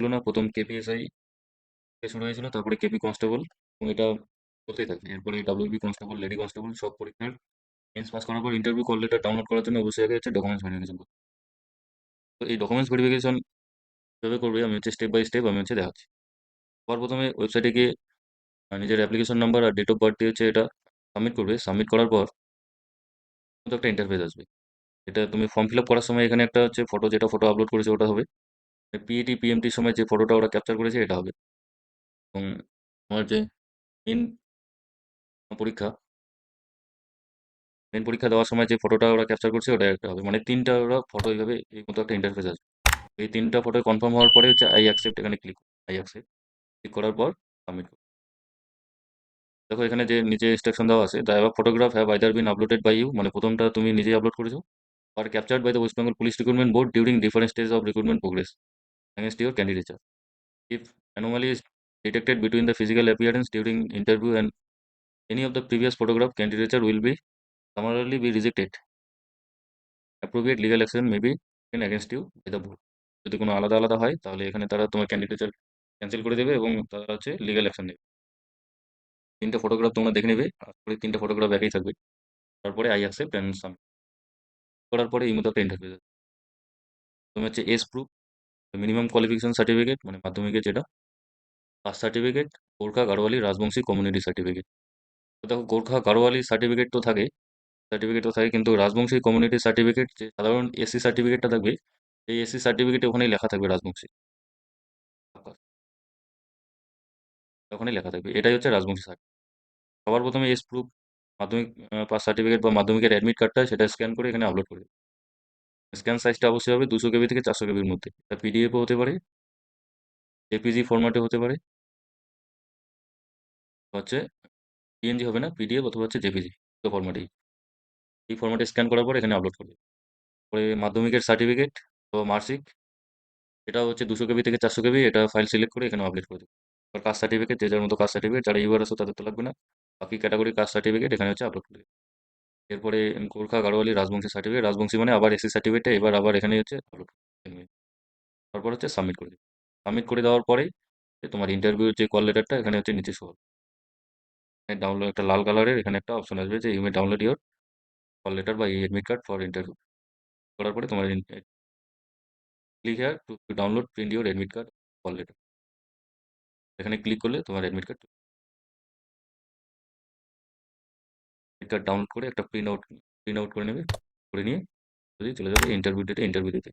ছিল না, প্রথম কেপিএসআই শুরু হয়েছিল, তারপরে কেপি কনস্টেবল, এবং এটা চলতেই থাকে। এরপরে ডাব্লিউবি কনস্টেবল, লেডি কনস্টেবল, সব পরীক্ষার মেন্স পাস করার পর ইন্টারভিউ কল লেটার ডাউনলোড করার জন্য অবশ্যই আগে হচ্ছে ডকুমেন্টস ভেরিফিকেশন। তো এই ডকুমেন্টস ভেরিফিকেশন কীভাবে করবে আমি হচ্ছে স্টেপ বাই স্টেপ আমি হচ্ছে দেখাচ্ছি। সবার প্রথমে ওয়েবসাইটে গিয়ে নিজের অ্যাপ্লিকেশন নাম্বার আর ডেট অফ বার্থ দিয়ে হচ্ছে এটা সাবমিট করবে। সাবমিট করার পর তো একটা ইন্টারফেস আসবে। এটা তুমি ফর্ম ফিল আপ করার সময় এখানে একটা হচ্ছে ফটো, যেটা ফটো আপলোড করেছে ওটা হবে। পিইটি পিএমটির সময় যে ফটোটা ওরা ক্যাপচার করেছে এটা হবে। এবং তোমার যে মেন পরীক্ষা মেন পরীক্ষা দেওয়ার সময় যে ফটোটা ওরা ক্যাপচার করছে ওটা একটা হবে। মানে তিনটা ওরা ফটো এইভাবে এই মতো একটা ইন্টারফেস আসবে। এই তিনটা ফটো কনফার্ম হওয়ার পরে হচ্ছে আই অ্যাকসেপ্ট, এখানে আই অ্যাকসেপ্ট ক্লিক করার পর সাবমিট। দেখো এখানে যে নিচে ইনস্ট্রাকশন দেওয়া আছে, the above photograph have either been uploaded by you, মানে প্রথমটা তুমি নিজেই আপলোড করেছো, আর captured by the West Bengal police recruitment board during different stage of recruitment progress against your candidature. If anomaly is detected between the physical appearance during interview and any of the previous photograph, candidature will be summarily be rejected. Appropriate legal action may be taken against you by the board. যদি কোনো আলাদা আলাদা হয় তাহলে এখানে তারা তোমার candidature cancel করে দেবে এবং তারা হচ্ছে লিগ্যাল অ্যাকশন নেবে। তিনটে ফটোগ্রাফ তোমরা দেখে নেবে, আর পরে তিনটে ফটোগ্রাফ একই থাকবে। তারপরে আই অ্যাকসেপ্ট অ্যান্ড সাবমিট করার পরে এই মতো একটা ইন্টারভিউ। তুমি হচ্ছে এস প্রুফ, মিনিমাম কোয়ালিফিকেশন সার্টিফিকেট মানে মাধ্যমিকের যেটা, caste certificate, Gorkha Garhwali Rajbanshi community certificate. তো দেখো গোর্খা গাড়োয়ালি সার্টিফিকেট তো থাকে, কিন্তু রাজবংশী কমিউনিটি সার্টিফিকেট যে সাধারণ এসসি সার্টিফিকেটটা থাকবে, এই এসসি সার্টিফিকেটে ওখানেই লেখা থাকবে রাজবংশী, ওখানেই লেখা থাকবে এটাই হচ্ছে রাজবংশী সার্টিফিকেট। সবার প্রথমে এস প্রুফ, মাধ্যমিক পাস সার্টিফিকেট বা মাধ্যমিকের অ্যাডমিট কার্ডটা সেটা স্ক্যান করে এখানে আপলোড করে দেবে। স্ক্যান সাইজটা অবশ্যই হবে 200 কেবি থেকে 400 কেবির মধ্যে। এটা পিডিএফও হতে পারে, জেপিজি ফরম্যাটে হতে পারে, হচ্ছে পিএনজি হবে না, পিডিএফ অথবা হচ্ছে জেপিজি ফরম্যাটেই। এই ফরম্যাটে স্ক্যান করার পর এখানে আপলোড করবে। পরে মাধ্যমিকের সার্টিফিকেট তো মার্কশিট, এটা হচ্ছে 200 কেবি থেকে 400 কেবি, এটা ফাইল সিলেক্ট করে এখানে আপলোড করে দেবে। আর কাস্ট সার্টিফিকেট, যে যার মতো কাস্ট সার্টিফিকেট, যারা ইউআর আছে তাদের তো লাগবে না, বাকি ক্যাটাগরি কাস্ট সার্টিফিকেট এখানে হচ্ছে আপলোড করে দেবে। এরপরে গোর্খা গাড়োয়ালি রাজবংশী সার্টিফিকেট, রাজবংশী মানে আবার এসসি সার্টিফিকেটটা এবার আবার এখানে হচ্ছে আপলোড করে দেবে। তারপর হচ্ছে সাবমিট করে দেবে। সাবমিট করে দেওয়ার পরেই তোমার ইন্টারভিউর যে কল লেটারটা এখানে হচ্ছে নিচে শো হবে। ডাউনলোড একটা লাল কালারের এখানে একটা অপশন আসবে যে you may download your call letter বা এডমিট কার্ড ফর ইন্টারভিউ। করার পরে তোমার click here to download print your admit card call letter, এখানে ক্লিক করলে তোমার এডমিট কার্ড ডাউনলোড করে একটা প্রিন্ট আউট করে নেবে। করে নিয়ে যদি চলে যাবে ইন্টারভিউ ডেটে ইন্টারভিউ দিতে।